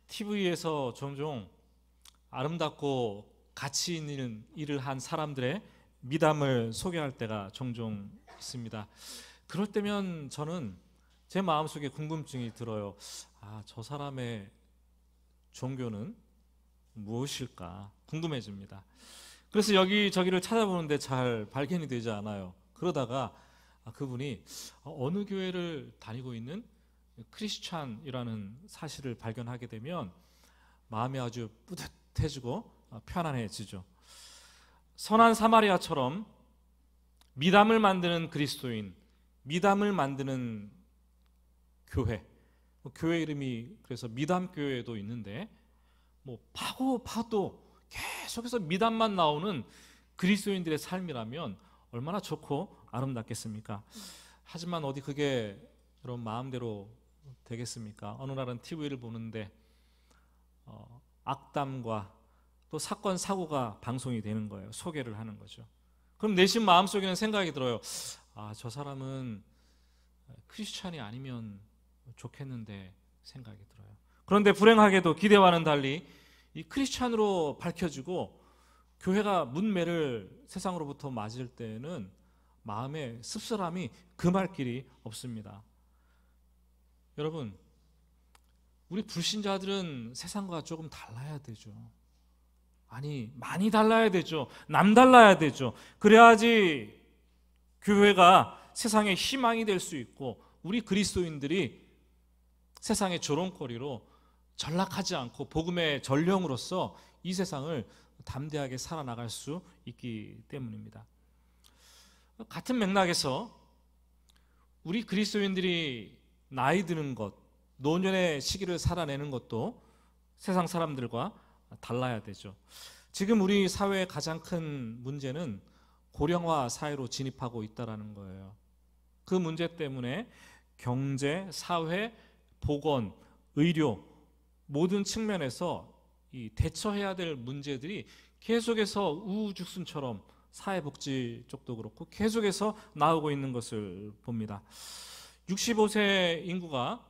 TV에서 종종 아름답고 가치 있는 일을 한 사람들의 미담을 소개할 때가 종종 있습니다. 그럴 때면 저는 제 마음속에 궁금증이 들어요. 저 사람의 종교는 무엇일까 궁금해집니다. 그래서 여기저기를 찾아보는데 잘 발견이 되지 않아요. 그러다가 그분이 어느 교회를 다니고 있는 크리스찬이라는 사실을 발견하게 되면 마음이 아주 뿌듯해지고 편안해지죠. 선한 사마리아처럼 미담을 만드는 그리스도인, 미담을 만드는 교회, 교회 이름이 그래서 미담교회도 있는데 파도 계속해서 미담만 나오는 그리스도인들의 삶이라면 얼마나 좋고 아름답겠습니까? 하지만 어디 그게 여러분 마음대로 되겠습니까? 어느 날은 TV를 보는데 악담과 또 사건 사고가 방송이 되는 거예요. 소개를 하는 거죠. 그럼 내심 마음속에는 생각이 들어요. 저 사람은 크리스찬이 아니면 좋겠는데 생각이 들어요. 그런데 불행하게도 기대와는 달리 이 크리스찬으로 밝혀지고 교회가 문매를 세상으로부터 맞을 때는 마음의 씁쓸함이 금할 길이 없습니다. 여러분, 우리 불신자들은 세상과 조금 달라야 되죠. 많이 달라야 되죠. 남달라야 되죠. 그래야지 교회가 세상의 희망이 될 수 있고 우리 그리스도인들이 세상의 조롱거리로 전락하지 않고 복음의 전령으로서 이 세상을 담대하게 살아나갈 수 있기 때문입니다. 같은 맥락에서 우리 그리스도인들이 나이 드는 것, 노년의 시기를 살아내는 것도 세상 사람들과 달라야 되죠. 지금 우리 사회의 가장 큰 문제는 고령화 사회로 진입하고 있다는 거예요. 그 문제 때문에 경제, 사회, 보건, 의료 모든 측면에서 이 대처해야 될 문제들이 계속해서 우후죽순처럼 사회복지 쪽도 그렇고 계속해서 나오고 있는 것을 봅니다. 65세 인구가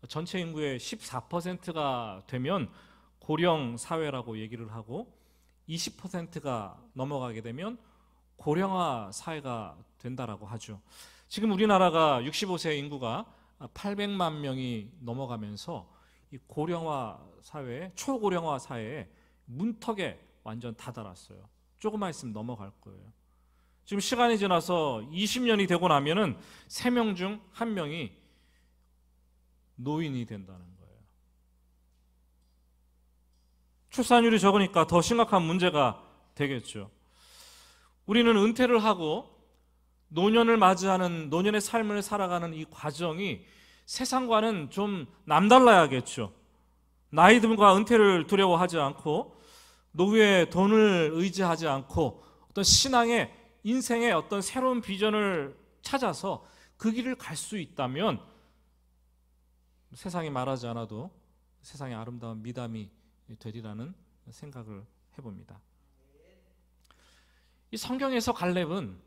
전체 인구의 14%가 되면 고령 사회라고 얘기를 하고 20%가 넘어가게 되면 고령화 사회가 된다라고 하죠. 지금 우리나라가 65세 인구가 800만 명이 넘어가면서 이 고령화 사회, 초고령화 사회에 문턱에 완전 다다랐어요. 조금만 있으면 넘어갈 거예요. 지금 시간이 지나서 20년이 되고 나면은 3명 중 1명이 노인이 된다는 거예요. 출산율이 적으니까 더 심각한 문제가 되겠죠. 우리는 은퇴를 하고 노년을 맞이하는 노년의 삶을 살아가는 이 과정이 세상과는 좀 남달라야겠죠. 나이 듦과 은퇴를 두려워하지 않고 노후에 돈을 의지하지 않고 어떤 신앙의 인생의 어떤 새로운 비전을 찾아서 그 길을 갈 수 있다면 세상이 말하지 않아도 세상의 아름다운 미담이 되리라는 생각을 해봅니다. 이 성경에서 갈렙은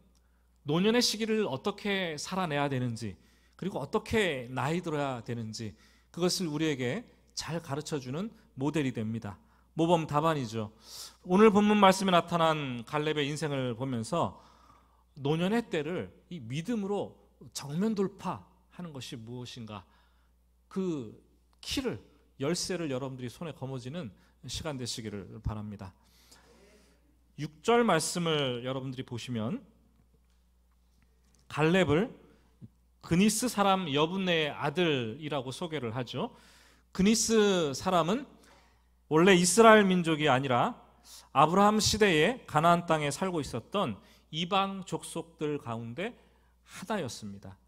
노년의 시기를 어떻게 살아내야 되는지 그리고 어떻게 나이 들어야 되는지 그것을 우리에게 잘 가르쳐주는 모델이 됩니다. 모범 답안이죠. 오늘 본문 말씀에 나타난 갈렙의 인생을 보면서 노년의 때를 이 믿음으로 정면 돌파하는 것이 무엇인가 그 키를 열쇠를 여러분들이 손에 거머쥐는 시간 되시기를 바랍니다. 6절 말씀을 여러분들이 보시면 갈렙을 그니스 사람 여분네의 아들이라고 소개를 하죠. 그니스 사람은 원래 이스라엘 민족이 아니라 아브라함 시대에 가나안 땅에 살고 있었던 이방 족속들 가운데 하나였습니다.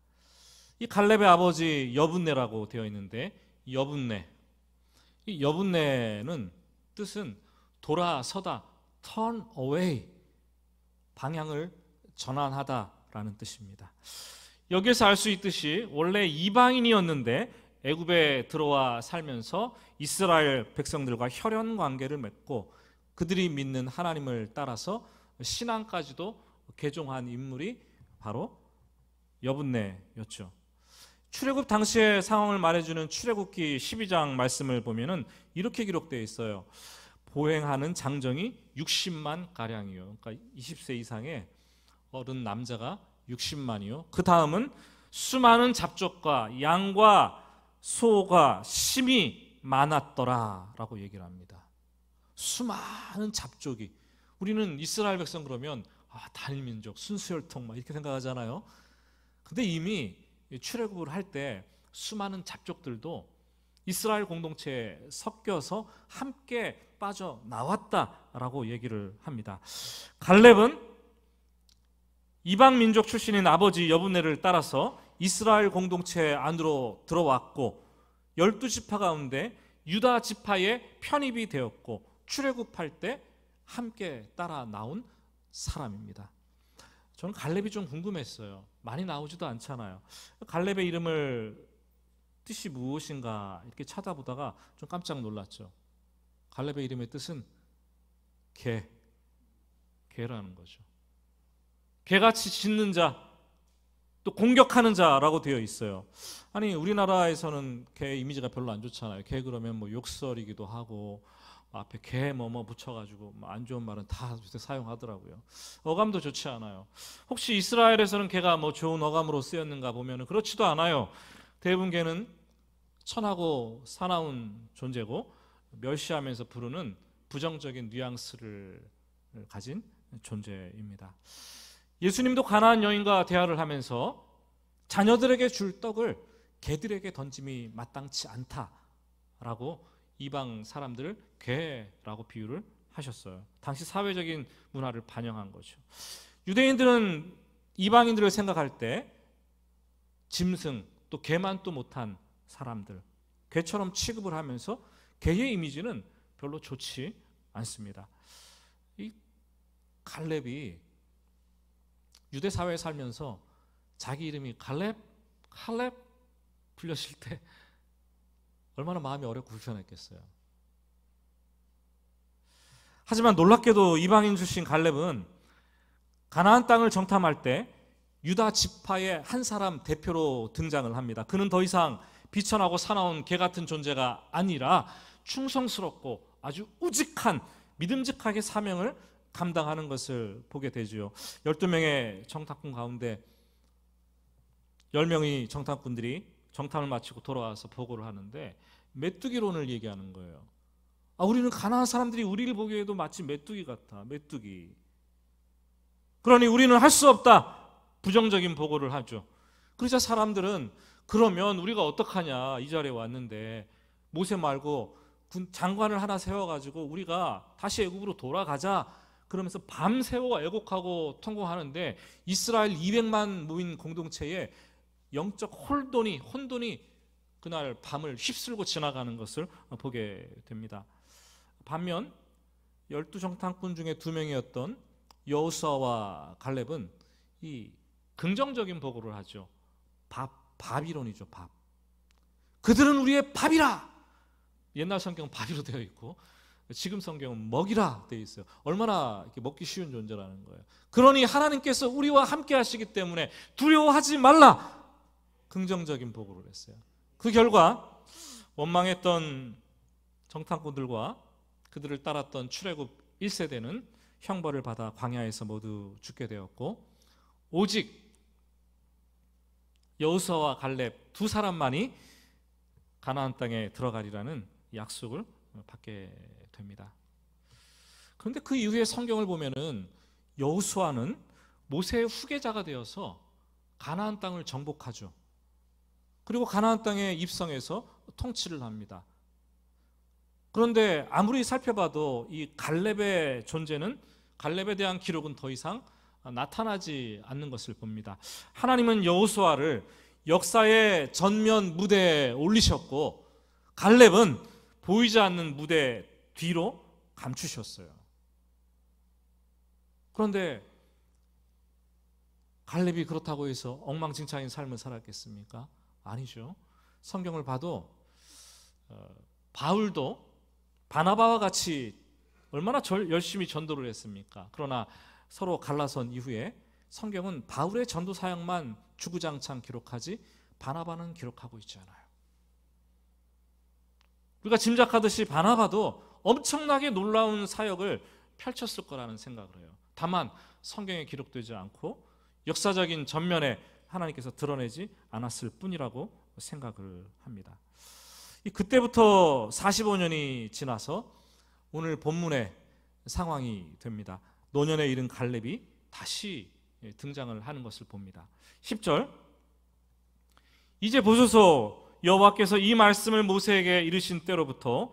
이 갈렙의 아버지 여분네라고 되어 있는데 여분네, 이 여분네는 뜻은 돌아서다, turn away, 방향을 전환하다라는 뜻입니다. 여기에서 알 수 있듯이 원래 이방인이었는데 애굽에 들어와 살면서 이스라엘 백성들과 혈연 관계를 맺고 그들이 믿는 하나님을 따라서 신앙까지도 개종한 인물이 바로 여분네였죠. 출애굽 당시의 상황을 말해주는 출애굽기 12장 말씀을 보면은 이렇게 기록되어 있어요. 보행하는 장정이 60만 가량이요. 그러니까 20세 이상의 어른 남자가 60만이요. 그 다음은 수많은 잡족과 양과 소가 심히 많았더라 라고 얘기를 합니다. 수많은 잡족이, 우리는 이스라엘 백성 그러면 단일민족, 순수혈통 막 이렇게 생각하잖아요. 근데 이미 출애굽을 할 때 수많은 잡족들도 이스라엘 공동체에 섞여서 함께 빠져나왔다라고 얘기를 합니다. 갈렙은 이방 민족 출신인 아버지 여분네를 따라서 이스라엘 공동체 안으로 들어왔고 12지파 가운데 유다 지파에 편입이 되었고 출애굽할 때 함께 따라 나온 사람입니다. 저는 갈렙이 좀 궁금했어요. 많이 나오지도 않잖아요. 갈렙의 이름을 뜻이 무엇인가 이렇게 찾아보다가 좀 깜짝 놀랐죠. 갈렙의 이름의 뜻은 개라는 거죠. 개같이 짖는 자, 또 공격하는 자라고 되어 있어요. 아니 우리나라에서는 개 이미지가 별로 안 좋잖아요. 개 그러면 뭐 욕설이기도 하고 앞에 개 뭐뭐 붙여가지고 안 좋은 말은 다 사용하더라고요. 어감도 좋지 않아요. 혹시 이스라엘에서는 개가 뭐 좋은 어감으로 쓰였는가 보면은 그렇지도 않아요. 대부분 개는 천하고 사나운 존재고 멸시하면서 부르는 부정적인 뉘앙스를 가진 존재입니다. 예수님도 가나안 여인과 대화를 하면서 자녀들에게 줄 떡을 개들에게 던짐이 마땅치 않다라고 이방 사람들을 개라고 비유를 하셨어요. 당시 사회적인 문화를 반영한 거죠. 유대인들은 이방인들을 생각할 때 짐승 또 개만도 못한 사람들, 개처럼 취급을 하면서 개의 이미지는 별로 좋지 않습니다. 이 갈렙이 유대 사회에 살면서 자기 이름이 갈렙 불렸을 때 얼마나 마음이 어렵고 불편했겠어요. 하지만 놀랍게도 이방인 출신 갈렙은 가나안 땅을 정탐할 때 유다 지파의 한 사람 대표로 등장을 합니다. 그는 더 이상 비천하고 사나운 개 같은 존재가 아니라 충성스럽고 아주 우직한 믿음직하게 사명을 감당하는 것을 보게 되죠. 12명의 정탐꾼 가운데 10명의 정탐꾼들이 정탐을 마치고 돌아와서 보고를 하는데 메뚜기론을 얘기하는 거예요. 우리는 가나안 사람들이 우리를 보기에도 마치 메뚜기 같아. 메뚜기. 그러니 우리는 할 수 없다. 부정적인 보고를 하죠. 그러자 사람들은 그러면 우리가 어떡하냐. 이 자리에 왔는데 모세 말고 장관을 하나 세워가지고 우리가 다시 애국으로 돌아가자. 그러면서 밤새워 애곡하고 통곡하는데 이스라엘 200만 무인 공동체에 영적 혼돈이 그날 밤을 휩쓸고 지나가는 것을 보게 됩니다. 반면 12정탐꾼 중에 2명이었던 여호수아와 갈렙은 이 긍정적인 보고를 하죠. 밥이론이죠. 밥. 그들은 우리의 밥이라. 옛날 성경은 밥이로 되어 있고 지금 성경은 먹이라 되어 있어요. 얼마나 이렇게 먹기 쉬운 존재라는 거예요. 그러니 하나님께서 우리와 함께 하시기 때문에 두려워하지 말라. 긍정적인 보고를 했어요. 그 결과 원망했던 정탐꾼들과 그들을 따랐던 출애굽 1세대는 형벌을 받아 광야에서 모두 죽게 되었고 오직 여호수아와 갈렙 2사람만이 가나안 땅에 들어가리라는 약속을 받게 됩니다. 그런데 그 이후에 성경을 보면은 여호수아는 모세의 후계자가 되어서 가나안 땅을 정복하죠. 그리고 가나안 땅에 입성해서 통치를 합니다. 그런데 아무리 살펴봐도 이 갈렙의 존재는, 갈렙에 대한 기록은 더 이상 나타나지 않는 것을 봅니다. 하나님은 여호수아를 역사의 전면 무대에 올리셨고 갈렙은 보이지 않는 무대 뒤로 감추셨어요. 그런데 갈렙이 그렇다고 해서 엉망진창인 삶을 살았겠습니까? 아니죠. 성경을 봐도 바울도 바나바와 같이 얼마나 열심히 전도를 했습니까? 그러나 서로 갈라선 이후에 성경은 바울의 전도 사역만 주구장창 기록하지 바나바는 기록하고 있지 않아요. 우리가 짐작하듯이 바나바도 엄청나게 놀라운 사역을 펼쳤을 거라는 생각을 해요. 다만 성경에 기록되지 않고 역사적인 전면에 하나님께서 드러내지 않았을 뿐이라고 생각을 합니다. 그때부터 45년이 지나서 오늘 본문의 상황이 됩니다. 노년에 이른 갈렙이 다시 등장을 하는 것을 봅니다. 10절, 이제 보소서, 여호와께서 이 말씀을 모세에게 이르신 때로부터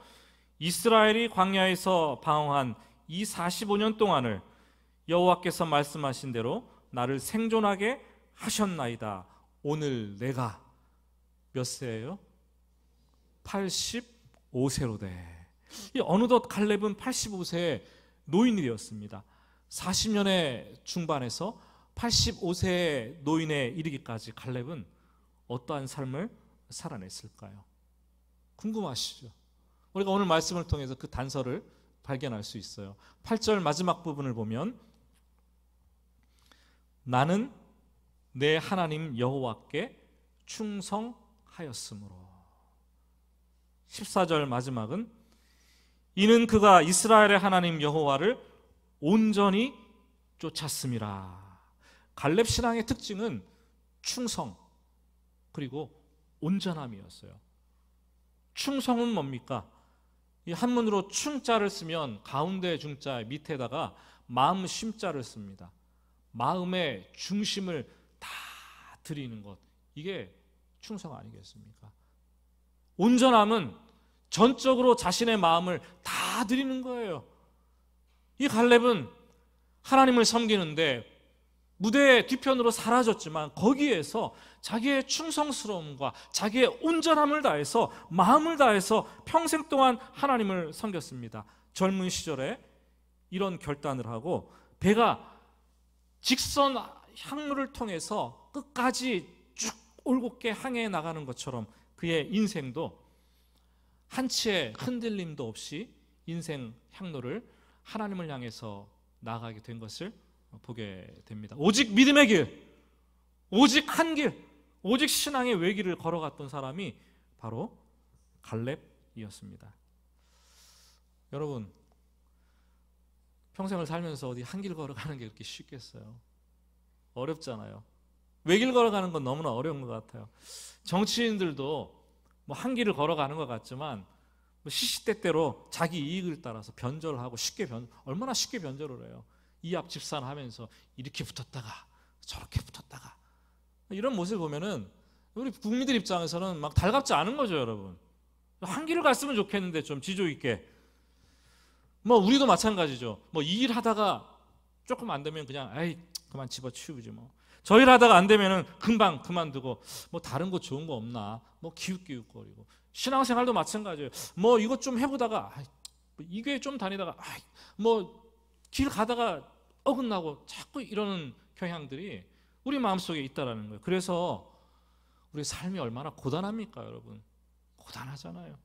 이스라엘이 광야에서 방황한 이 45년 동안을 여호와께서 말씀하신 대로 나를 생존하게 하셨나이다. 오늘 내가 몇 세예요? 85세로 돼. 어느덧 갈렙은 85세의 노인이 되었습니다. 40년의 중반에서 85세의 노인에 이르기까지 갈렙은 어떠한 삶을 살아냈을까요? 궁금하시죠? 우리가 오늘 말씀을 통해서 그 단서를 발견할 수 있어요. 8절 마지막 부분을 보면 나는 내 하나님 여호와께 충성하였으므로. 14절 마지막은 이는 그가 이스라엘의 하나님 여호와를 온전히 쫓았음이라. 갈렙 신앙의 특징은 충성 그리고 온전함이었어요. 충성은 뭡니까? 이 한문으로 충자를 쓰면 가운데 중자 밑에다가 마음 심자를 씁니다. 마음의 중심을 다 드리는 것, 이게 충성 아니겠습니까? 온전함은 전적으로 자신의 마음을 다 드리는 거예요. 이 갈렙은 하나님을 섬기는데 무대 뒤편으로 사라졌지만 거기에서 자기의 충성스러움과 자기의 온전함을 다해서 마음을 다해서 평생 동안 하나님을 섬겼습니다. 젊은 시절에 이런 결단을 하고 배가 직선 항로를 통해서 끝까지 쭉 올곧게 항해 나가는 것처럼 그의 인생도 한치의 흔들림도 없이 인생 향로를 하나님을 향해서 나아가게 된 것을 보게 됩니다. 오직 믿음의 길, 오직 한 길, 오직 신앙의 외길을 걸어갔던 사람이 바로 갈렙이었습니다. 여러분, 평생을 살면서 어디 한 길 걸어가는 게 그렇게 쉽겠어요? 어렵잖아요. 외길 걸어가는 건 너무나 어려운 것 같아요. 정치인들도 뭐 한 길을 걸어가는 것 같지만 뭐 시시때때로 자기 이익을 따라서 변절을 하고 얼마나 쉽게 변절을 해요. 이합 집산하면서 이렇게 붙었다가 저렇게 붙었다가 이런 모습을 보면은 우리 국민들 입장에서는 막 달갑지 않은 거죠, 여러분. 한 길을 갔으면 좋겠는데 좀 지조 있게. 뭐 우리도 마찬가지죠. 뭐 이 일 하다가 조금 안 되면 그냥 그만 집어치우지 뭐. 저 일 하다가 안 되면은 금방 그만두고 뭐 다른 거 좋은 거 없나 뭐 기웃기웃거리고. 신앙생활도 마찬가지예요. 뭐 이것 좀 해보다가 이 교회 좀 다니다가 뭐 길 가다가 어긋나고 자꾸 이러는 경향들이 우리 마음속에 있다라는 거예요. 그래서 우리 삶이 얼마나 고단합니까, 여러분? 고단하잖아요.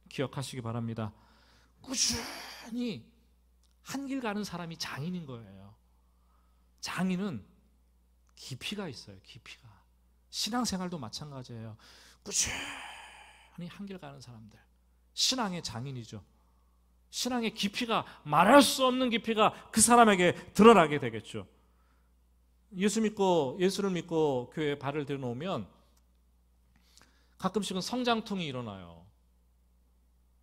기억하시기 바랍니다. 꾸준히 한 길 가는 사람이 장인인 거예요. 장인은 깊이가 있어요. 깊이가. 신앙생활도 마찬가지예요. 꾸준히 한 길 가는 사람들, 신앙의 장인이죠. 신앙의 깊이가, 말할 수 없는 깊이가 그 사람에게 드러나게 되겠죠. 예수를 믿고 교회에 발을 들여놓으면 가끔씩은 성장통이 일어나요.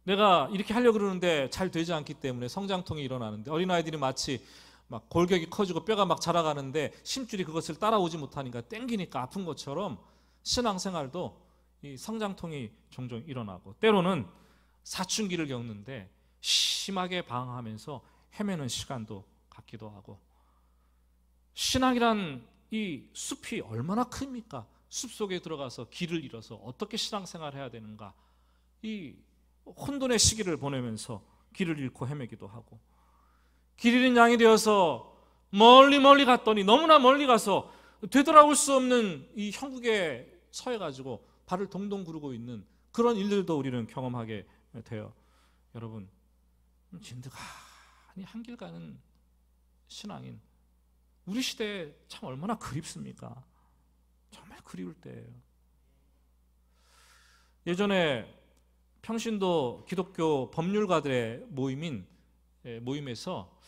내가 이렇게 하려고 그러는데 잘 되지 않기 때문에 성장통이 일어나는데, 어린아이들이 마치 막 골격이 커지고 뼈가 막 자라가는데 심줄이 그것을 따라오지 못하니까 땡기니까 아픈 것처럼 신앙생활도 이 성장통이 종종 일어나고, 때로는 사춘기를 겪는데 심하게 방황하면서 헤매는 시간도 갖기도 하고. 신앙이란 이 숲이 얼마나 큽니까? 숲 속에 들어가서 길을 잃어서 어떻게 신앙생활을 해야 되는가, 이 혼돈의 시기를 보내면서 길을 잃고 헤매기도 하고, 길 잃은 양이 되어서 멀리 갔더니 너무나 멀리 가서 되돌아올 수 없는 이 형국에 서해가지고 발을 동동 구르고 있는 그런 일들도 우리는 경험하게 돼요. 여러분, 진득하니 한 길 가는 신앙인, 우리 시대에 참 얼마나 그립습니까? 정말 그리울 때예요. 예전에 평신도 기독교 법률가들의 모임에서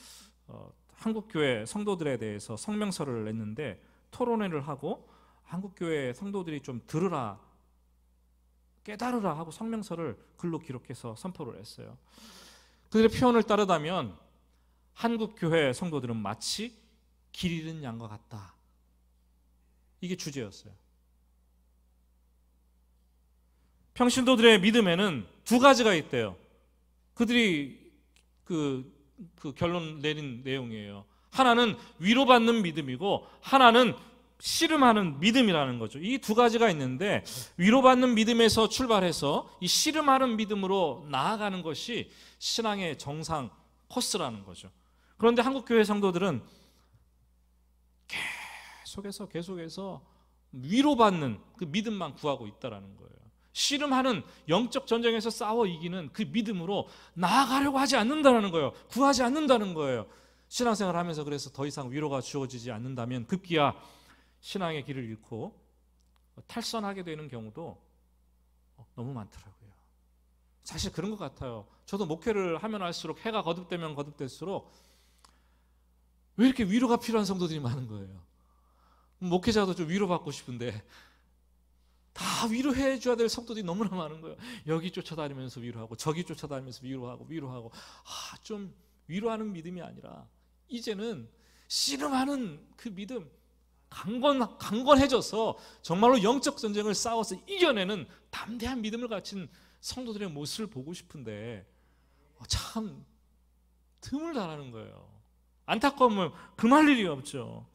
한국교회 성도들에 대해서 성명서를 냈는데 토론회를 하고 한국교회 성도들이 좀 들으라, 깨달으라 하고 성명서를 글로 기록해서 선포를 했어요. 그들의 표현을 따르다면 한국교회 성도들은 마치 길 잃은 양과 같다. 이게 주제였어요. 평신도들의 믿음에는 두 가지가 있대요. 그들이 그 결론 내린 내용이에요. 하나는 위로받는 믿음이고 하나는 씨름하는 믿음이라는 거죠. 이 두 가지가 있는데 위로받는 믿음에서 출발해서 이 씨름하는 믿음으로 나아가는 것이 신앙의 정상 코스라는 거죠. 그런데 한국교회 성도들은 계속해서 위로받는 그 믿음만 구하고 있다는 거예요. 씨름하는 영적 전쟁에서 싸워 이기는 그 믿음으로 나아가려고 하지 않는다는 거예요. 구하지 않는다는 거예요. 신앙생활을 하면서 그래서 더 이상 위로가 주어지지 않는다면 급기야 신앙의 길을 잃고 탈선하게 되는 경우도 너무 많더라고요. 사실 그런 것 같아요. 저도 목회를 하면 할수록 해가 거듭되면 거듭될수록 왜 이렇게 위로가 필요한 성도들이 많은 거예요. 목회자도 좀 위로받고 싶은데 다 위로해 줘야 될 성도들이 너무나 많은 거예요. 여기 쫓아다니면서 위로하고 저기 쫓아다니면서 위로하고 좀 위로하는 믿음이 아니라 이제는 씨름하는 그 믿음, 강건해져서 정말로 영적 전쟁을 싸워서 이겨내는 담대한 믿음을 가진 성도들의 모습을 보고 싶은데 참 드물다라는 거예요. 안타까우면 금할 일이 없죠.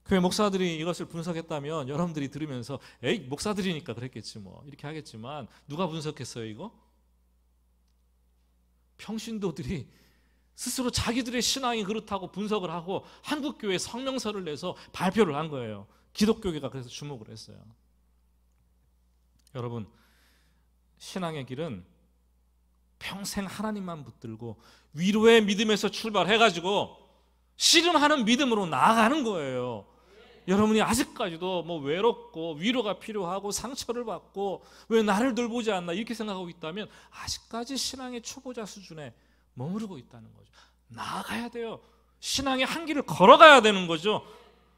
교회 목사들이 이것을 분석했다면 여러분들이 들으면서 에이 목사들이니까 그랬겠지 뭐 이렇게 하겠지만 누가 분석했어요 이거? 평신도들이 스스로 자기들의 신앙이 그렇다고 분석을 하고 한국교회 성명서를 내서 발표를 한 거예요. 기독교계가 그래서 주목을 했어요. 여러분, 신앙의 길은 평생 하나님만 붙들고 위로의 믿음에서 출발해가지고 씨름하는 믿음으로 나아가는 거예요. 여러분이 아직까지도 뭐 외롭고 위로가 필요하고 상처를 받고 왜 나를 돌보지 않나 이렇게 생각하고 있다면 아직까지 신앙의 초보자 수준에 머무르고 있다는 거죠. 나아가야 돼요. 신앙의 한 길을 걸어가야 되는 거죠.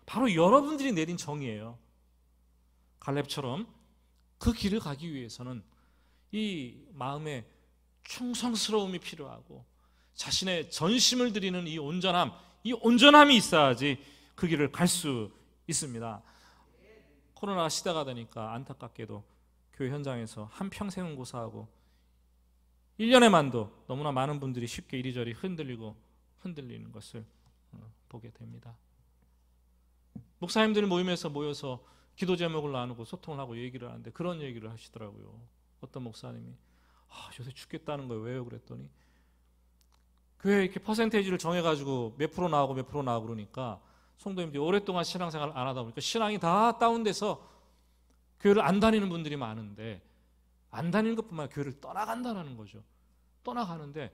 바로 여러분들이 내린 정의예요. 갈렙처럼 그 길을 가기 위해서는 이 마음의 충성스러움이 필요하고 자신의 전심을 드리는 이 온전함이 있어야지 그 길을 갈 수 있습니다. 코로나 시대가 되니까 안타깝게도 교회 현장에서 한평생을 고사하고 1년에만도 너무나 많은 분들이 쉽게 이리저리 흔들리는 것을 보게 됩니다. 목사님들이 모임에서 모여서 기도 제목을 나누고 소통을 하고 얘기를 하는데 그런 얘기를 하시더라고요. 어떤 목사님이 요새 죽겠다는 거예요. 왜요? 그랬더니 교회 이렇게 퍼센테이지를 정해가지고 몇 프로 나오고 그러니까 성도님들이 오랫동안 신앙생활을 안 하다 보니까 신앙이 다 다운돼서 교회를 안 다니는 분들이 많은데 안 다니는 것뿐만 아니라 교회를 떠나간다는 거죠. 떠나가는데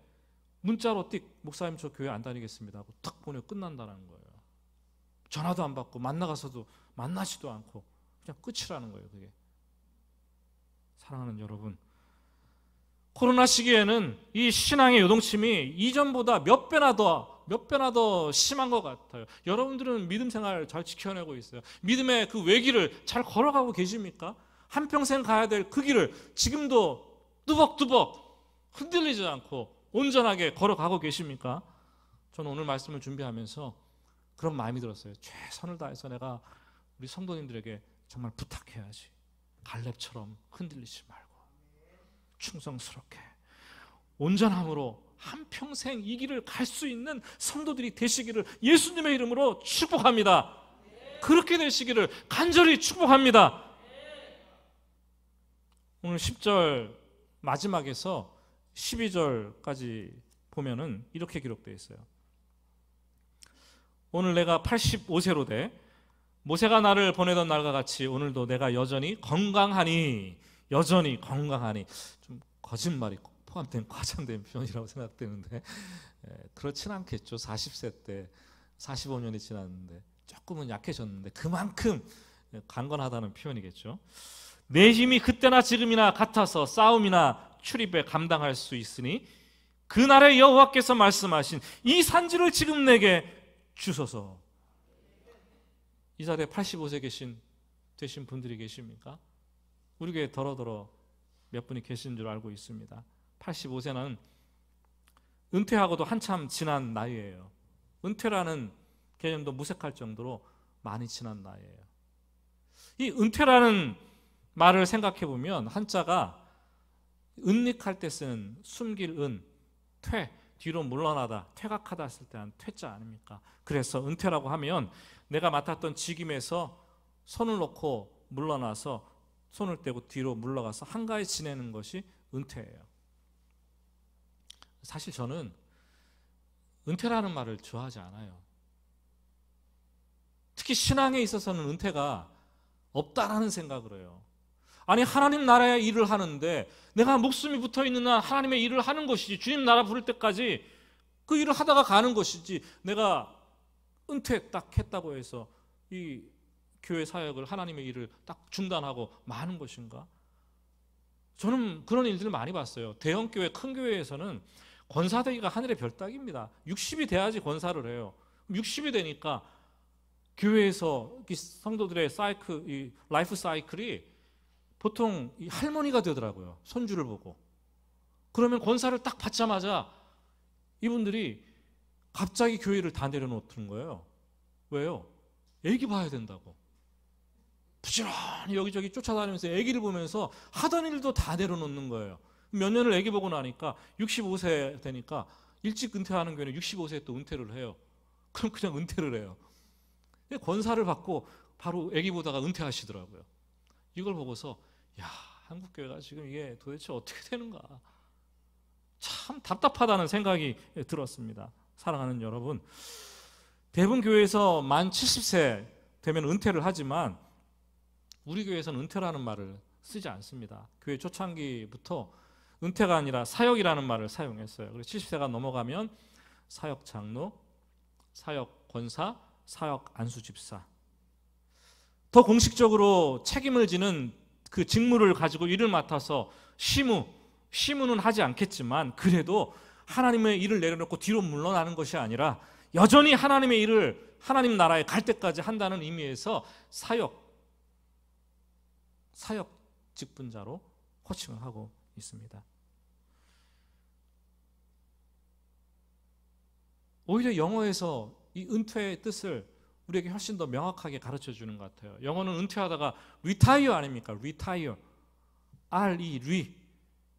문자로 띡 목사님 저 교회 안 다니겠습니다 하고 탁 보내고 끝난다는 거예요. 전화도 안 받고 만나가서도 만나지도 않고 그냥 끝이라는 거예요. 그게. 사랑하는 여러분, 코로나 시기에는 이 신앙의 요동침이 이전보다 몇 배나 더 심한 것 같아요. 여러분들은 믿음 생활 잘 지켜내고 있어요. 믿음의 그 외길을 잘 걸어가고 계십니까? 한평생 가야 될 그 길을 지금도 뚜벅뚜벅 흔들리지 않고 온전하게 걸어가고 계십니까? 저는 오늘 말씀을 준비하면서 그런 마음이 들었어요. 최선을 다해서 내가 우리 성도님들에게 정말 부탁해야지. 갈렙처럼 흔들리지 말고 충성스럽게 온전함으로 한평생 이 길을 갈 수 있는 성도들이 되시기를 예수님의 이름으로 축복합니다. 그렇게 되시기를 간절히 축복합니다. 오늘 10절 마지막에서 12절까지 보면은 이렇게 기록되어 있어요. 오늘 내가 85세로 돼 모세가 나를 보내던 날과 같이 오늘도 내가 여전히 건강하니 좀 거짓말이 포함된 과장된 표현이라고 생각되는데 그렇진 않겠죠. 40세 때 45년이 지났는데 조금은 약해졌는데 그만큼 강건하다는 표현이겠죠. 내 힘이 그때나 지금이나 같아서 싸움이나 출입에 감당할 수 있으니 그날의 여호와께서 말씀하신 이 산지를 지금 내게 주소서. 이 자리에 85세 되신 분들이 계십니까? 우리 교회에 더러더러 몇 분이 계신 줄 알고 있습니다. 85세는 은퇴하고도 한참 지난 나이예요. 은퇴라는 개념도 무색할 정도로 많이 지난 나이예요. 이 은퇴라는 말을 생각해 보면 한자가 은닉할 때 쓰는 숨길 은, 퇴, 뒤로 물러나다, 퇴각하다 했을 때 한 퇴자 아닙니까? 그래서 은퇴라고 하면 내가 맡았던 직임에서 손을 놓고 물러나서 손을 떼고 뒤로 물러가서 한가히 지내는 것이 은퇴예요. 사실 저는 은퇴라는 말을 좋아하지 않아요. 특히 신앙에 있어서는 은퇴가 없다라는 생각을 해요. 아니, 하나님 나라의 일을 하는데 내가 목숨이 붙어있는 한 하나님의 일을 하는 것이지, 주님 나라 부를 때까지 그 일을 하다가 가는 것이지, 내가 은퇴 딱 했다고 해서 이 교회 사역을, 하나님의 일을 딱 중단하고 마는 것인가? 저는 그런 일들을 많이 봤어요. 대형 교회, 큰 교회에서는 권사되기가 하늘의 별 따기입니다. 60이 돼야지 권사를 해요. 60이 되니까 교회에서 성도들의 이 라이프 사이클이 보통 이 할머니가 되더라고요. 손주를 보고. 그러면 권사를 딱 받자마자 이분들이 갑자기 교회를 다 내려놓는 거예요. 왜요? 애기 봐야 된다고. 부지런히 여기저기 쫓아다니면서 애기를 보면서 하던 일도 다 내려놓는 거예요. 몇 년을 애기 보고 나니까 65세 되니까 일찍 은퇴하는 교회는 65세에 또 은퇴를 해요. 그럼 그냥 은퇴를 해요. 권사를 받고 바로 애기 보다가 은퇴하시더라고요. 이걸 보고서 야, 한국 교회가 지금 이게 도대체 어떻게 되는가, 참 답답하다는 생각이 들었습니다. 사랑하는 여러분, 대부분 교회에서 만 70세 되면 은퇴를 하지만 우리 교회에서는 은퇴라는 말을 쓰지 않습니다. 교회 초창기부터 은퇴가 아니라 사역이라는 말을 사용했어요. 그래서 70세가 넘어가면 사역 장로, 사역 권사, 사역 안수집사, 더 공식적으로 책임을 지는 그 직무를 가지고 일을 맡아서 시무는 하지 않겠지만 그래도 하나님의 일을 내려놓고 뒤로 물러나는 것이 아니라 여전히 하나님의 일을 하나님 나라에 갈 때까지 한다는 의미에서 사역 직분자로 호칭을 하고 있습니다. 오히려 영어에서 이 은퇴의 뜻을 우리에게 훨씬 더 명확하게 가르쳐 주는 것 같아요. 영어는 은퇴하다가 retire 아닙니까? retire. R-E,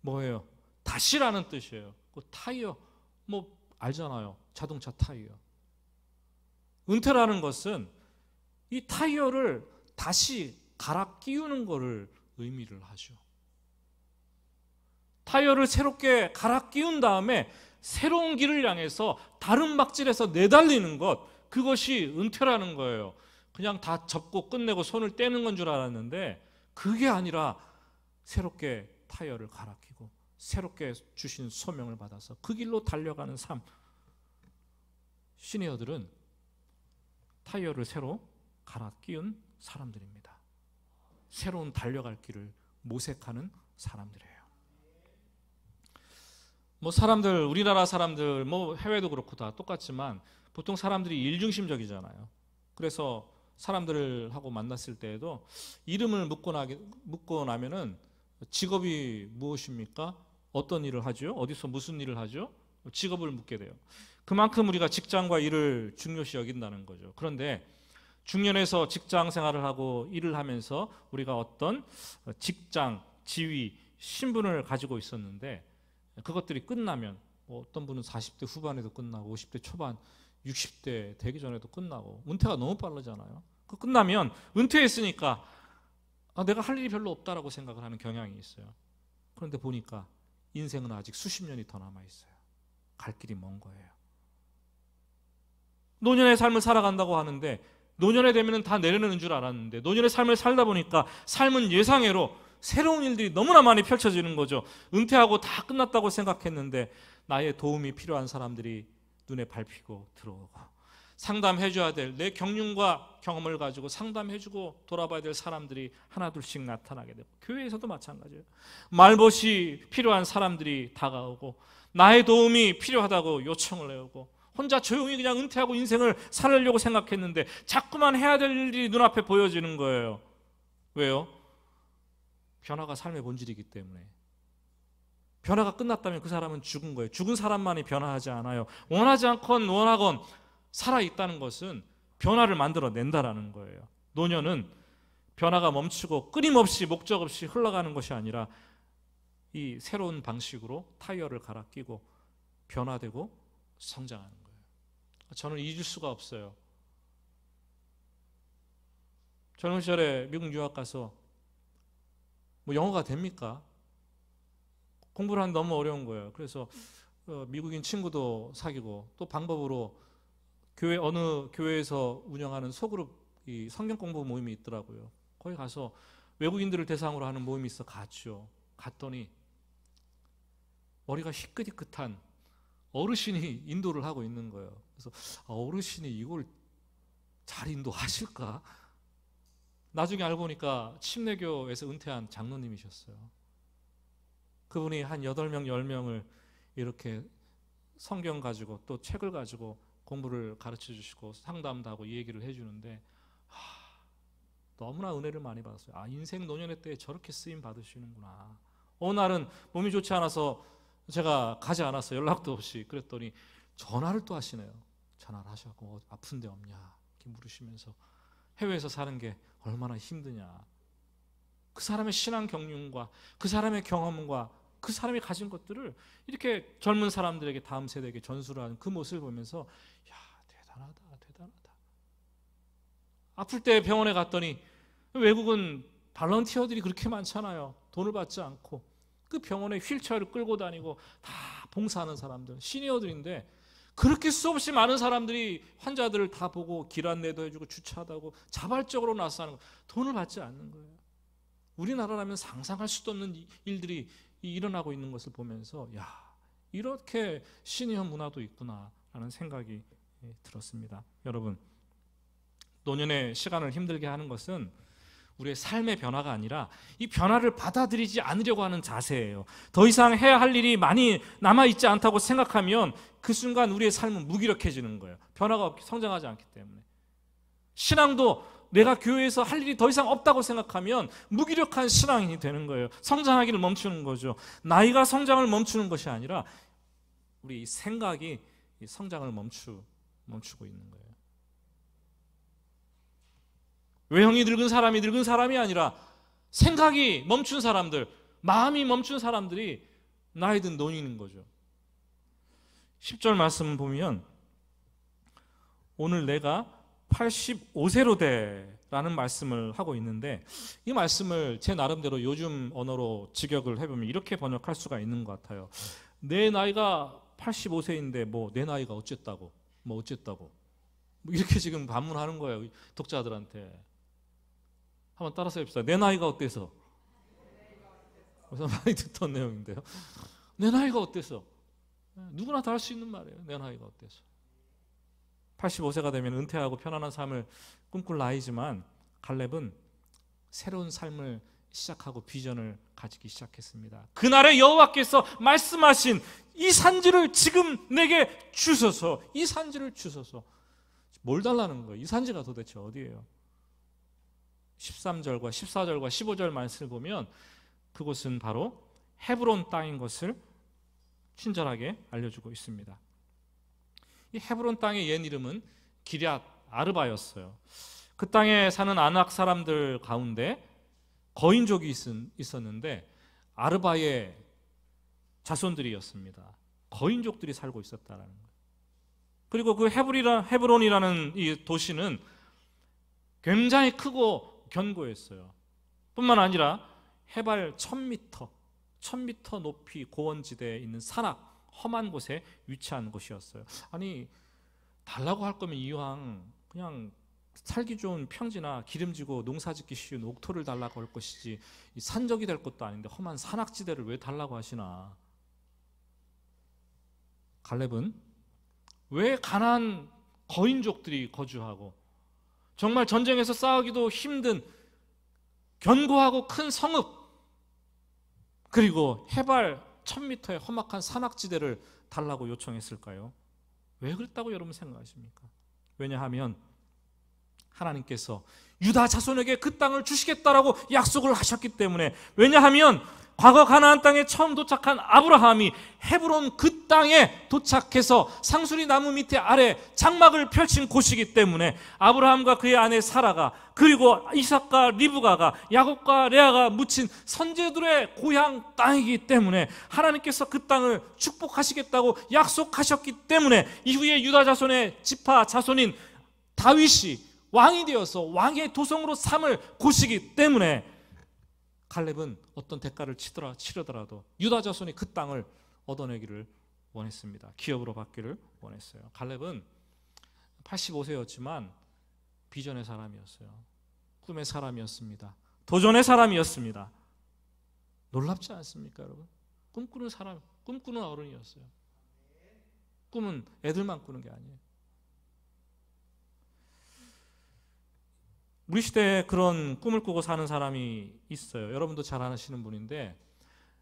뭐예요? 다시라는 뜻이에요. 그 타이어, 뭐 알잖아요. 자동차 타이어. 은퇴라는 것은 이 타이어를 다시 갈아 끼우는 것을 의미를 하죠. 타이어를 새롭게 갈아 끼운 다음에 새로운 길을 향해서 다른 막질에서 내달리는 것, 그것이 은퇴라는 거예요. 그냥 다 접고 끝내고 손을 떼는 건 줄 알았는데 그게 아니라 새롭게 타이어를 갈아 끼고 새롭게 주신 소명을 받아서 그 길로 달려가는 삶. 시니어들은 타이어를 새로 갈아 끼운 사람들입니다. 새로운 달려갈 길을 모색하는 사람들이에요. 뭐 사람들, 우리나라 사람들, 뭐 해외도 그렇고 다 똑같지만 보통 사람들이 일중심적이잖아요. 그래서 사람들하고 만났을 때에도 이름을 묻고 나면은 직업이 무엇입니까? 어떤 일을 하죠? 어디서 무슨 일을 하죠? 직업을 묻게 돼요. 그만큼 우리가 직장과 일을 중요시 여긴다는 거죠. 그런데 중년에서 직장 생활을 하고 일을 하면서 우리가 어떤 직장, 지위, 신분을 가지고 있었는데 그것들이 끝나면 뭐 어떤 분은 40대 후반에도 끝나고 50대 초반, 60대 되기 전에도 끝나고 은퇴가 너무 빠르잖아요. 그 끝나면 은퇴했으니까 내가 할 일이 별로 없다라고 생각을 하는 경향이 있어요. 그런데 보니까 인생은 아직 수십 년이 더 남아있어요. 갈 길이 먼 거예요. 노년의 삶을 살아간다고 하는데 노년에 되면 다 내려놓는 줄 알았는데 노년의 삶을 살다 보니까 삶은 예상외로 새로운 일들이 너무나 많이 펼쳐지는 거죠. 은퇴하고 다 끝났다고 생각했는데 나의 도움이 필요한 사람들이 눈에 밟히고 들어오고 상담해줘야 될 내 경륜과 경험을 가지고 상담해주고 돌아봐야 될 사람들이 하나둘씩 나타나게 되고, 교회에서도 마찬가지예요. 말벗이 필요한 사람들이 다가오고 나의 도움이 필요하다고 요청을 해오고, 혼자 조용히 그냥 은퇴하고 인생을 살려고 생각했는데 자꾸만 해야 될 일이 눈앞에 보여지는 거예요. 왜요? 변화가 삶의 본질이기 때문에. 변화가 끝났다면 그 사람은 죽은 거예요. 죽은 사람만이 변화하지 않아요. 원하지 않건 원하건 살아있다는 것은 변화를 만들어낸다라는 거예요. 노년은 변화가 멈추고 끊임없이 목적 없이 흘러가는 것이 아니라 이 새로운 방식으로 타이어를 갈아 끼고 변화되고 성장하는 거예요. 저는 잊을 수가 없어요. 젊은 시절에 미국 유학 가서 뭐 영어가 됩니까? 공부를 하는 너무 어려운 거예요. 그래서 미국인 친구도 사귀고, 또 방법으로 어느 교회에서 운영하는 소그룹 이 성경 공부 모임이 있더라고요. 거기 가서 외국인들을 대상으로 하는 모임이 있어 갔죠. 갔더니 머리가 희끗희끗한 어르신이 인도를 하고 있는 거예요. 그래서 어르신이 이걸 잘 인도하실까? 나중에 알고 보니까 침례교에서 은퇴한 장로님이셨어요. 그분이 한 8명, 10명을 이렇게 성경 가지고 또 책을 가지고 공부를 가르쳐 주시고 상담도 하고 이 얘기를 해주는데, 너무나 은혜를 많이 받았어요. 인생 노년의 때에 저렇게 쓰임 받으시는구나. 어느 날은 몸이 좋지 않아서 제가 가지 않았어요. 연락도 없이. 그랬더니 전화를 또 하시네요. 전화를 하셔서 아픈 데 없냐 이렇게 물으시면서 해외에서 사는 게 얼마나 힘드냐, 그 사람의 신앙 경륜과 그 사람의 경험과 그 사람이 가진 것들을 이렇게 젊은 사람들에게, 다음 세대에게 전수를 하는 그 모습을 보면서 대단하다. 아플 때 병원에 갔더니 외국은 발런티어들이 그렇게 많잖아요. 돈을 받지 않고 그 병원에 휠체어를 끌고 다니고 다 봉사하는 사람들, 시니어들인데 그렇게 수없이 많은 사람들이 환자들을 다 보고 길 안내도 해주고 주차도 하고 자발적으로 나서 하는 거, 돈을 받지 않는 거예요. 우리나라라면 상상할 수도 없는 일들이 일어나고 있는 것을 보면서 이렇게 시니어 문화도 있구나라는 생각이 들었습니다. 여러분, 노년의 시간을 힘들게 하는 것은 우리의 삶의 변화가 아니라 이 변화를 받아들이지 않으려고 하는 자세예요. 더 이상 해야 할 일이 많이 남아있지 않다고 생각하면 그 순간 우리의 삶은 무기력해지는 거예요. 변화가 성장하지 않기 때문에. 신앙도 내가 교회에서 할 일이 더 이상 없다고 생각하면 무기력한 신앙인이 되는 거예요. 성장하기를 멈추는 거죠. 나이가 성장을 멈추는 것이 아니라 우리 생각이 성장을 멈추고 있는 거예요. 외형이 늙은 사람이 아니라 생각이 멈춘 사람들, 마음이 멈춘 사람들이 나이 든 노인인 거죠. 10절 말씀 보면 오늘 내가 85세로 돼라는 말씀을 하고 있는데, 이 말씀을 제 나름대로 요즘 언어로 직역을 해보면 이렇게 번역할 수가 있는 것 같아요. 내 나이가 85세인데 뭐 내 나이가 어쨌다고 뭐 이렇게 지금 반문하는 거예요, 독자들한테. 한번 따라서 해봅시다. 내 나이가 어때서? 그래서 많이 듣던 내용인데요. 내 나이가 어때서? 누구나 다 할 수 있는 말이에요. 내 나이가 어때서? 85세가 되면 은퇴하고 편안한 삶을 꿈꿀 나이지만 갈렙은 새로운 삶을 시작하고 비전을 가지기 시작했습니다. 그날에 여호와께서 말씀하신 이 산지를 지금 내게 주소서. 이 산지를 주소서. 뭘 달라는 거예요? 이 산지가 도대체 어디예요? 13절과 14절과 15절 말씀을 보면 그곳은 바로 헤브론 땅인 것을 친절하게 알려주고 있습니다. 이 헤브론 땅의 옛 이름은 기럇 아르바였어요. 그 땅에 사는 아낙 사람들 가운데 거인족이 있었는데 아르바의 자손들이었습니다. 거인족들이 살고 있었다는 거예요. 그리고 그 헤브론이라는 이 도시는 굉장히 크고 견고했어요. 뿐만 아니라 해발 1000m 높이 고원지대에 있는 산악, 험한 곳에 위치한 곳이었어요. 아니, 달라고 할 거면 이왕 그냥 살기 좋은 평지나 기름지고 농사짓기 쉬운 옥토를 달라고 할 것이지, 산적이 될 것도 아닌데 험한 산악지대를 왜 달라고 하시나. 갈렙은 왜 가나안 거인족들이 거주하고 정말 전쟁에서 싸우기도 힘든 견고하고 큰 성읍, 그리고 해발 1000m의 험악한 산악지대를 달라고 요청했을까요? 왜 그랬다고 여러분 생각하십니까? 왜냐하면 하나님께서 유다 자손에게 그 땅을 주시겠다라고 약속을 하셨기 때문에, 왜냐하면 과거 가나안 땅에 처음 도착한 아브라함이 헤브론 그 땅에 도착해서 상수리 나무 밑에 아래 장막을 펼친 곳이기 때문에 아브라함과 그의 아내 사라가, 그리고 이삭과 리브가가, 야곱과 레아가 묻힌 선제들의 고향 땅이기 때문에 하나님께서 그 땅을 축복하시겠다고 약속하셨기 때문에 이후에 유다 자손의 지파 자손인 다윗이 왕이 되어서 왕의 도성으로 삼을 곳이기 때문에 갈렙은 어떤 대가를 치르더라도 유다 자손이 그 땅을 얻어내기를 원했습니다. 기업으로 받기를 원했어요. 갈렙은 85세였지만 비전의 사람이었어요. 꿈의 사람이었습니다. 도전의 사람이었습니다. 놀랍지 않습니까, 여러분? 꿈꾸는 사람, 꿈꾸는 어른이었어요. 꿈은 애들만 꾸는 게 아니에요. 우리 시대에 그런 꿈을 꾸고 사는 사람이 있어요. 여러분도 잘 아시는 분인데,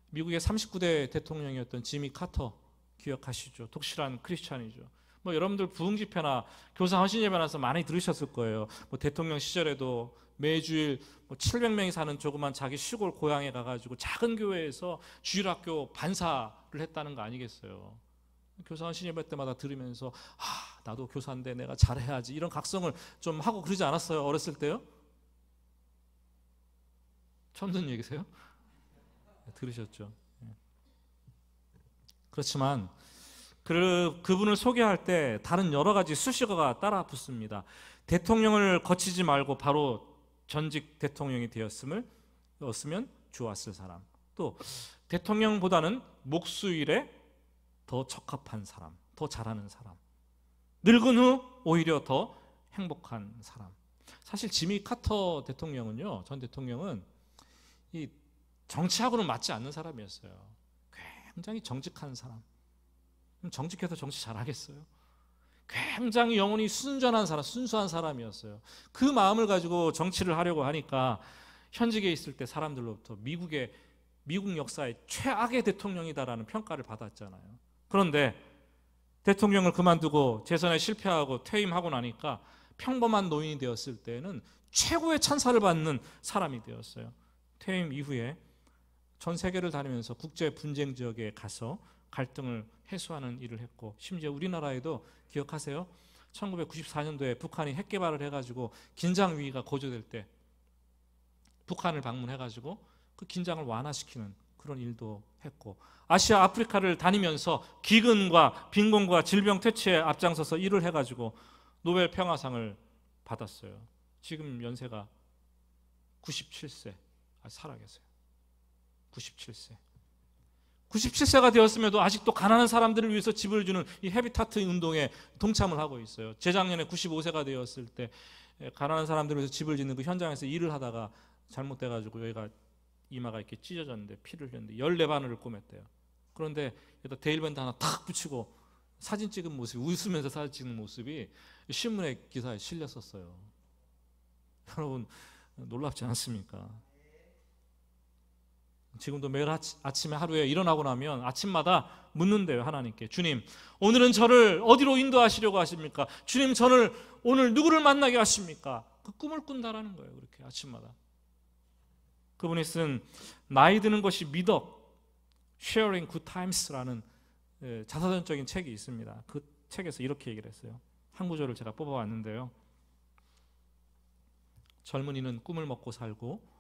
미국의 39대 대통령이었던 지미 카터 기억하시죠? 독실한 크리스찬이죠. 여러분들 부흥 집회나 교사 헌신 예배나서 많이 들으셨을 거예요. 대통령 시절에도 매주일 700명이 사는 조그만 자기 시골 고향에 가가지고 작은 교회에서 주일학교 반사를 했다는 거 아니겠어요? 교사 헌신 예배 때마다 들으면서 나도 교사인데 내가 잘해야지, 이런 각성을 좀 하고 그러지 않았어요? 어렸을 때요? 처음 듣는 얘기세요? 들으셨죠? 그렇지만 그분을 소개할 때 다른 여러 가지 수식어가 따라 붙습니다. 대통령을 거치지 말고 바로 전직 대통령이 되었으면 좋았을 사람, 또 대통령보다는 목수일에 더 적합한 사람, 더 잘하는 사람, 늙은 후 오히려 더 행복한 사람. 사실 지미 카터 대통령은요, 전 대통령은 이 정치하고는 맞지 않는 사람이었어요. 굉장히 정직한 사람. 정직해서 정치 잘하겠어요? 굉장히 영혼이 순전한 사람, 순수한 사람이었어요. 그 마음을 가지고 정치를 하려고 하니까 현직에 있을 때 사람들로부터 미국 역사의 최악의 대통령이다라는 평가를 받았잖아요. 그런데 대통령을 그만두고 재선에 실패하고 퇴임하고 나니까 평범한 노인이 되었을 때는 최고의 찬사를 받는 사람이 되었어요. 퇴임 이후에 전 세계를 다니면서 국제 분쟁 지역에 가서 갈등을 해소하는 일을 했고, 심지어 우리나라에도 기억하세요? 1994년도에 북한이 핵 개발을 해가지고 긴장 위기가 고조될 때 북한을 방문해가지고 그 긴장을 완화시키는 그런 일도 했고, 아시아 아프리카를 다니면서 기근과 빈곤과 질병 퇴치에 앞장서서 일을 해가지고 노벨 평화상을 받았어요. 지금 연세가 97세. 살아계세요. 97세. 97세가 되었음에도 아직도 가난한 사람들을 위해서 집을 주는 이 헤비타트 운동에 동참을 하고 있어요. 재작년에 95세가 되었을 때 가난한 사람들을 위해서 집을 짓는 그 현장에서 일을 하다가 잘못돼가지고 여기가 이마가 이렇게 찢어졌는데 피를 흘렸는데 14바늘을 꿰맸대요. 그런데 여기다 데일밴드 하나 탁 붙이고 사진 찍은 모습이, 웃으면서 사진 찍는 모습이 신문에 기사에 실렸었어요. 여러분 놀랍지 않습니까? 지금도 매일 아침에 하루에 일어나고 나면 아침마다 묻는데요, 하나님께. 주님, 오늘은 저를 어디로 인도하시려고 하십니까? 주님, 저를 오늘 누구를 만나게 하십니까? 그 꿈을 꾼다라는 거예요. 그렇게 아침마다. 그분이 쓴 나이 드는 것이 미덕, Sharing Good Times라는 자서전적인 책이 있습니다. 그 책에서 이렇게 얘기를 했어요. 한 구절을 제가 뽑아왔는데요. 젊은이는 꿈을 먹고 살고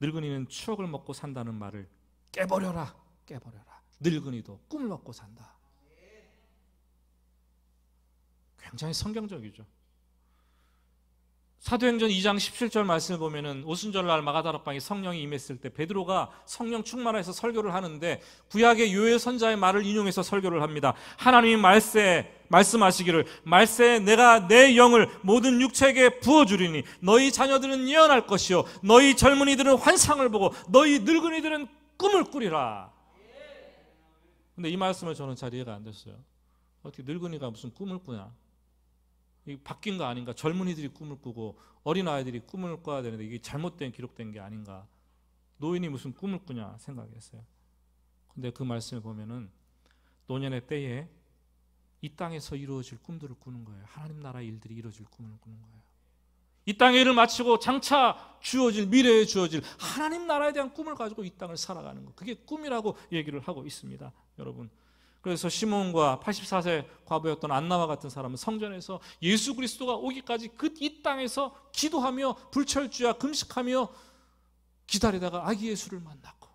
늙은이는 추억을 먹고 산다는 말을 깨버려라, 깨버려라. 늙은이도 꿈을 먹고 산다. 굉장히 성경적이죠. 사도행전 2장 17절 말씀을 보면은 오순절날 마가다락방에 성령이 임했을 때 베드로가 성령 충만해서 설교를 하는데 구약의 요엘 선자의 말을 인용해서 설교를 합니다. 하나님이 말씀하시기를 말세에 내가 내 영을 모든 육체에게 부어주리니 너희 자녀들은 예언할 것이요 너희 젊은이들은 환상을 보고 너희 늙은이들은 꿈을 꾸리라. 근데 이 말씀을 저는 잘 이해가 안 됐어요. 어떻게 늙은이가 무슨 꿈을 꾸냐? 바뀐 거 아닌가? 젊은이들이 꿈을 꾸고 어린아이들이 꿈을 꿔야 되는데 이게 잘못된 기록된 게 아닌가? 노인이 무슨 꿈을 꾸냐 생각했어요. 근데 그 말씀을 보면은 노년의 때에 이 땅에서 이루어질 꿈들을 꾸는 거예요. 하나님 나라의 일들이 이루어질 꿈을 꾸는 거예요. 이 땅의 일을 마치고 장차 주어질, 미래에 주어질 하나님 나라에 대한 꿈을 가지고 이 땅을 살아가는 거, 그게 꿈이라고 얘기를 하고 있습니다, 여러분. 그래서 시몬과 84세 과부였던 안나와 같은 사람은 성전에서 예수 그리스도가 오기까지 이 땅에서 기도하며 불철주야 금식하며 기다리다가 아기 예수를 만났고,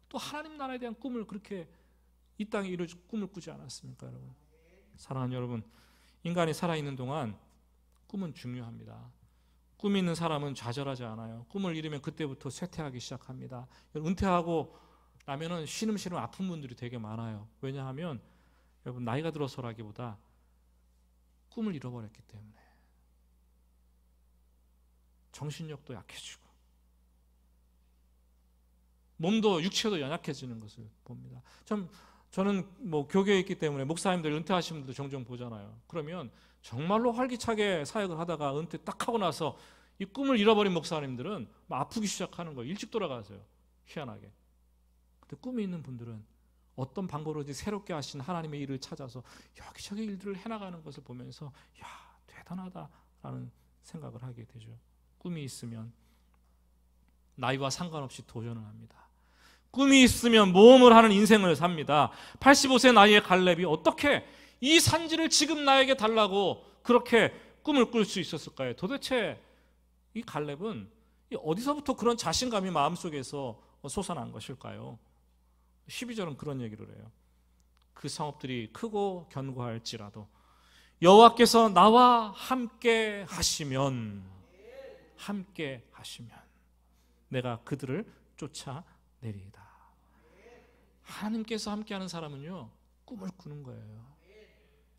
또 하나님 나라에 대한 꿈을 그렇게 이 땅에 이루어질 꿈을 꾸지 않았습니까, 여러분? 사랑하는 여러분, 인간이 살아있는 동안 꿈은 중요합니다. 꿈이 있는 사람은 좌절하지 않아요. 꿈을 이루면 그때부터 쇠퇴하기 시작합니다. 은퇴하고 나면은 시름시름 아픈 분들이 되게 많아요. 왜냐하면 여러분, 나이가 들어서라기보다 꿈을 잃어버렸기 때문에 정신력도 약해지고 몸도 육체도 연약해지는 것을 봅니다. 저는 교계에 있기 때문에 목사님들 은퇴하신 분들 종종 보잖아요. 그러면 정말로 활기차게 사역을 하다가 은퇴 딱 하고 나서 이 꿈을 잃어버린 목사님들은 아프기 시작하는 거예요. 일찍 돌아가세요. 희한하게. 근데 꿈이 있는 분들은 어떤 방법으로든지 새롭게 하신 하나님의 일을 찾아서 여기저기 일들을 해나가는 것을 보면서 야, 대단하다라는 생각을 하게 되죠. 꿈이 있으면 나이와 상관없이 도전을 합니다. 꿈이 있으면 모험을 하는 인생을 삽니다. 85세 나이의 갈렙이 어떻게 이 산지를 지금 나에게 달라고 그렇게 꿈을 꿀 수 있었을까요? 도대체 이 갈렙은 어디서부터 그런 자신감이 마음속에서 솟아난 것일까요? 12절은 그런 얘기를 해요. 그 성읍들이 크고 견고할지라도 여호와께서 나와 함께 하시면 내가 그들을 쫓아내리이다. 하나님께서 함께하는 사람은요, 꿈을 꾸는 거예요.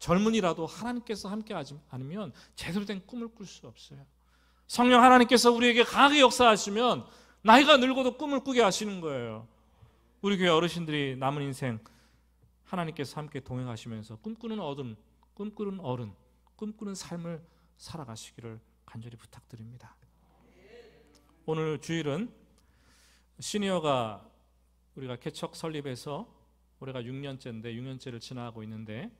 젊은이라도 하나님께서 함께하지 않으면 제대로 된 꿈을 꿀 수 없어요. 성령 하나님께서 우리에게 강하게 역사하시면 나이가 늙어도 꿈을 꾸게 하시는 거예요. 우리 교회 어르신들이 남은 인생 하나님께서 함께 동행하시면서 꿈꾸는 어른, 꿈꾸는 삶을 살아가시기를 간절히 부탁드립니다. 오늘 주일은 시니어가 우리가 개척 설립해서 올해가 6년째를 지나가고 있는데,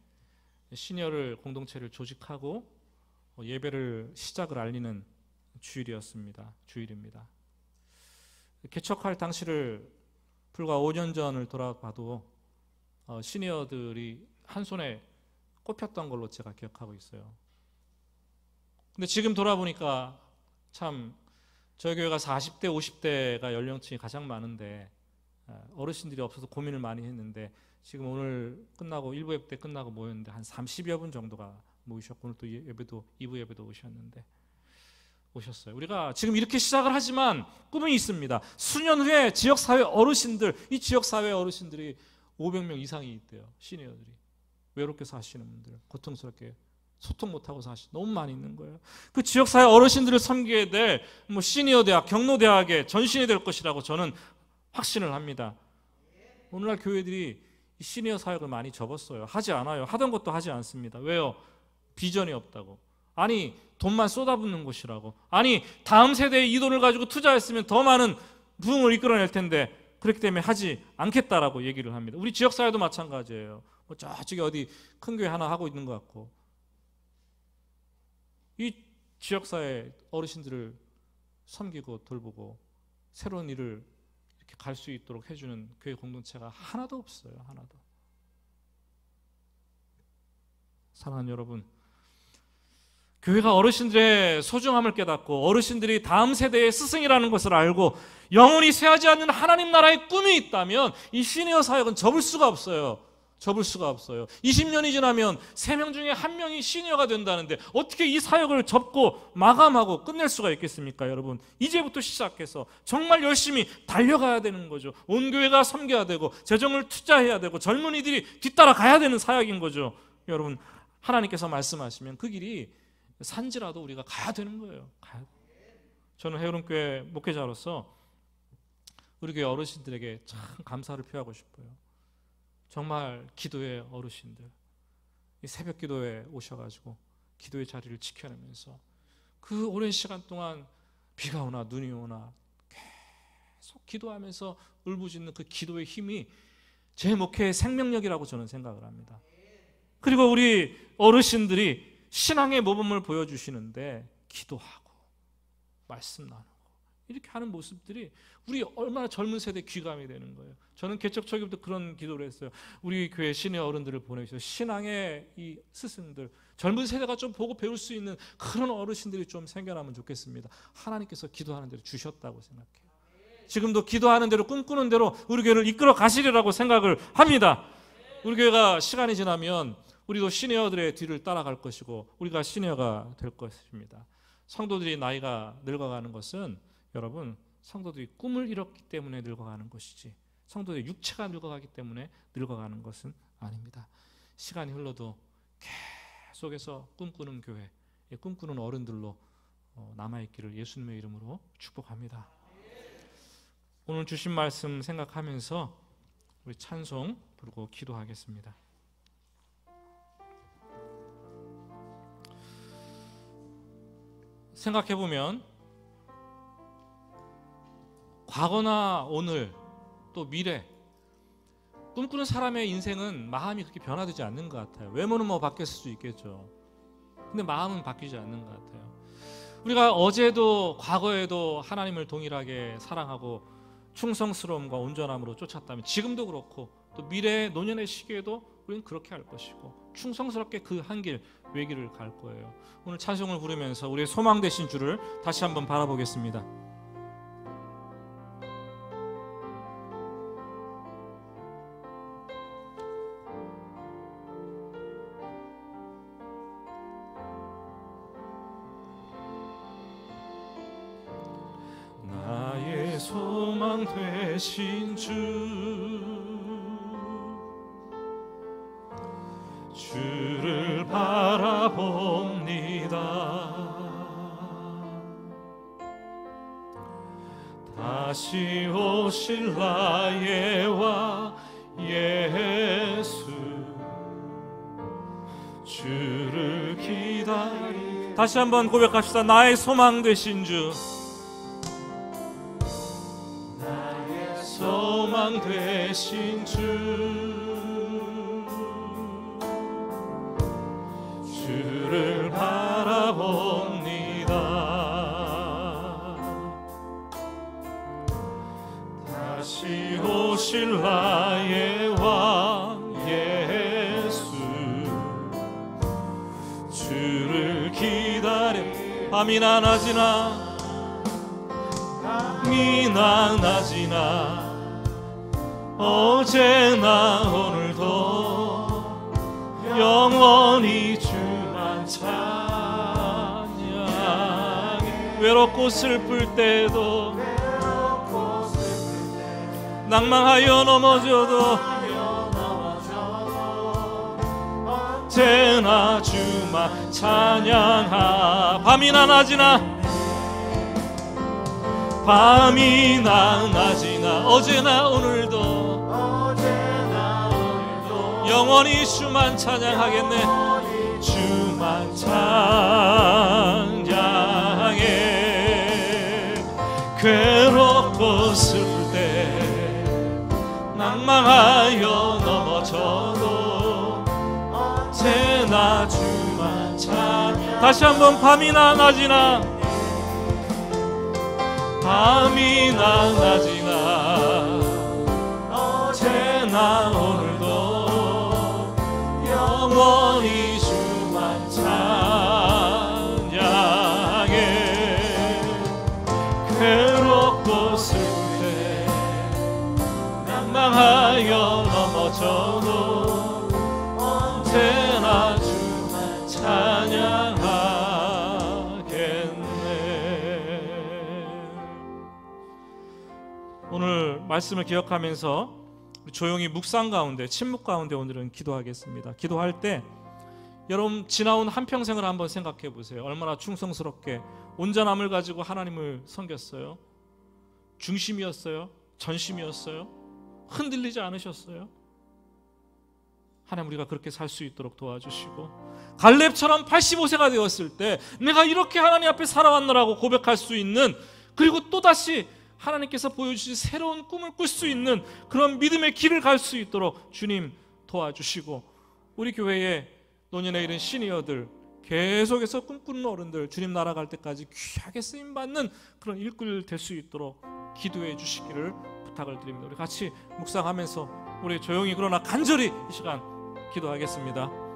시니어를 공동체를 조직하고 예배를 시작을 알리는 주일입니다. 개척할 당시를 불과 5년 전을 돌아봐도 시니어들이 한 손에 꼽혔던 걸로 제가 기억하고 있어요. 근데 지금 돌아보니까 참 저희 교회가 40대, 50대가 연령층이 가장 많은데 어르신들이 없어서 고민을 많이 했는데, 지금 오늘 끝나고 1부 예배 때 끝나고 모였는데 한 30여 분 정도가 모이셨고, 오늘 또 2부 예배도 오셨어요. 우리가 지금 이렇게 시작을 하지만 꿈이 있습니다. 수년 후에 지역사회 어르신들, 이 지역사회 어르신들이 500명 이상이 있대요. 시니어들이 외롭게 사시는 분들, 고통스럽게 소통 못하고 너무 많이 있는 거예요. 그 지역사회 어르신들을 섬기게 될 시니어 대학, 경로대학의 전신이 될 것이라고 저는 확신을 합니다. 오늘날 교회들이 이 시니어 사역을 많이 접었어요. 하지 않아요. 하던 것도 하지 않습니다. 왜요? 비전이 없다고. 아니, 돈만 쏟아붓는 곳이라고. 아니, 다음 세대에 이 돈을 가지고 투자했으면 더 많은 부흥을 이끌어낼 텐데 그렇기 때문에 하지 않겠다라고 얘기를 합니다. 우리 지역사회도 마찬가지예요. 저쪽에 어디 큰 교회 하나 하고 있는 것 같고, 이 지역사회 어르신들을 섬기고 돌보고 새로운 일을 이렇게 갈 수 있도록 해주는 교회 공동체가 하나도 없어요. 하나도. 사랑하는 여러분, 교회가 어르신들의 소중함을 깨닫고 어르신들이 다음 세대의 스승이라는 것을 알고 영원히 쇠하지 않는 하나님 나라의 꿈이 있다면 이 시니어 사역은 접을 수가 없어요. 20년이 지나면 3명 중에 1명이 시니어가 된다는데 어떻게 이 사역을 접고 마감하고 끝낼 수가 있겠습니까, 여러분? 이제부터 시작해서 정말 열심히 달려가야 되는 거죠. 온 교회가 섬겨야 되고 재정을 투자해야 되고 젊은이들이 뒤따라 가야 되는 사역인 거죠. 여러분, 하나님께서 말씀하시면 그 길이 산지라도 우리가 가야 되는 거예요. 저는 해오름교회 목회자로서 우리 교회 어르신들에게 참 감사를 표하고 싶어요. 정말 기도의 어르신들, 이 새벽 기도에 오셔가지고 기도의 자리를 지켜내면서 그 오랜 시간 동안 비가 오나 눈이 오나 계속 기도하면서 울부짖는 그 기도의 힘이 제 목회의 생명력이라고 저는 생각을 합니다. 그리고 우리 어르신들이 신앙의 모범을 보여주시는데 기도하고 말씀 나누고 이렇게 하는 모습들이 우리 얼마나 젊은 세대 귀감이 되는 거예요. 저는 개척초기부터 그런 기도를 했어요. 우리 교회 시니어 어른들을 보내주셔서 신앙의 이 스승들, 젊은 세대가 좀 보고 배울 수 있는 그런 어르신들이 좀 생겨나면 좋겠습니다. 하나님께서 기도하는 대로 주셨다고 생각해요. 지금도 기도하는 대로 꿈꾸는 대로 우리 교회를 이끌어 가시리라고 생각을 합니다. 우리 교회가 시간이 지나면 우리도 시니어들의 뒤를 따라갈 것이고 우리가 시니어가 될 것입니다. 성도들이 나이가 늙어가는 것은 여러분, 성도들이 꿈을 잃었기 때문에 늙어가는 것이지 성도들의 육체가 늙어가기 때문에 늙어가는 것은 아닙니다. 시간이 흘러도 계속해서 꿈꾸는 교회, 꿈꾸는 어른들로 남아있기를 예수님의 이름으로 축복합니다. 오늘 주신 말씀 생각하면서 우리 찬송 부르고 기도하겠습니다. 생각해보면 과거나 오늘 또 미래 꿈꾸는 사람의 인생은 마음이 그렇게 변화되지 않는 것 같아요. 외모는 뭐 바뀌었을 수 있겠죠. 근데 마음은 바뀌지 않는 것 같아요. 우리가 어제도 과거에도 하나님을 동일하게 사랑하고 충성스러움과 온전함으로 쫓았다면 지금도 그렇고 또 미래의 노년의 시기에도 우리는 그렇게 할 것이고 충성스럽게 그 한 길 외길을 갈 거예요. 오늘 찬송을 부르면서 우리의 소망 되신 주를 다시 한번 바라보겠습니다. 나의 소망 되신 주를 바라봅니다. 다시 오실 나의 왕 예수 주를 기다리. 다시 한번 고백합시다. 나의 소망 되신 주, 나의 소망 되신 주를 바라봅니다. 다시 오실 나의 왕 예수 주를 기다려. 밤이나 낮이나 밤이나 낮이나 어제나 오늘도 영원히 주만 찬양해. 외롭고 슬플 때도 낭망하여 넘어져도 언제나 주만 찬양하. 밤이나 낮이나 밤이나 낮이나 어제나 오늘도 영원히 주만 찬양하겠네. 주만 찬양해. 괴롭고 슬플 때 낭망하여 넘어져도 언제나 주만 찬양. 다시 한번 밤이나 낮이나 밤이나 낮이나 어제나 오늘도 영원히 주만 찬양해. 괴롭고 슬플 때 낭망하여 넘어져도 언제나 주만 찬양하겠네. 오늘 말씀을 기억하면서 조용히 묵상 가운데, 침묵 가운데 오늘은 기도하겠습니다. 기도할 때 여러분 지나온 한평생을 한번 생각해 보세요. 얼마나 충성스럽게 온전함을 가지고 하나님을 섬겼어요. 중심이었어요. 전심이었어요. 흔들리지 않으셨어요. 하나님, 우리가 그렇게 살 수 있도록 도와주시고 갈렙처럼 85세가 되었을 때 내가 이렇게 하나님 앞에 살아왔노라고 고백할 수 있는, 그리고 또다시 하나님께서 보여주신 새로운 꿈을 꿀 수 있는 그런 믿음의 길을 갈 수 있도록 주님 도와주시고, 우리 교회에 노년에 이른 시니어들, 계속해서 꿈꾸는 어른들, 주님 나라 갈 때까지 귀하게 쓰임받는 그런 일꾼 될 수 있도록 기도해 주시기를 부탁을 드립니다. 우리 같이 묵상하면서 우리 조용히 그러나 간절히 이 시간 기도하겠습니다.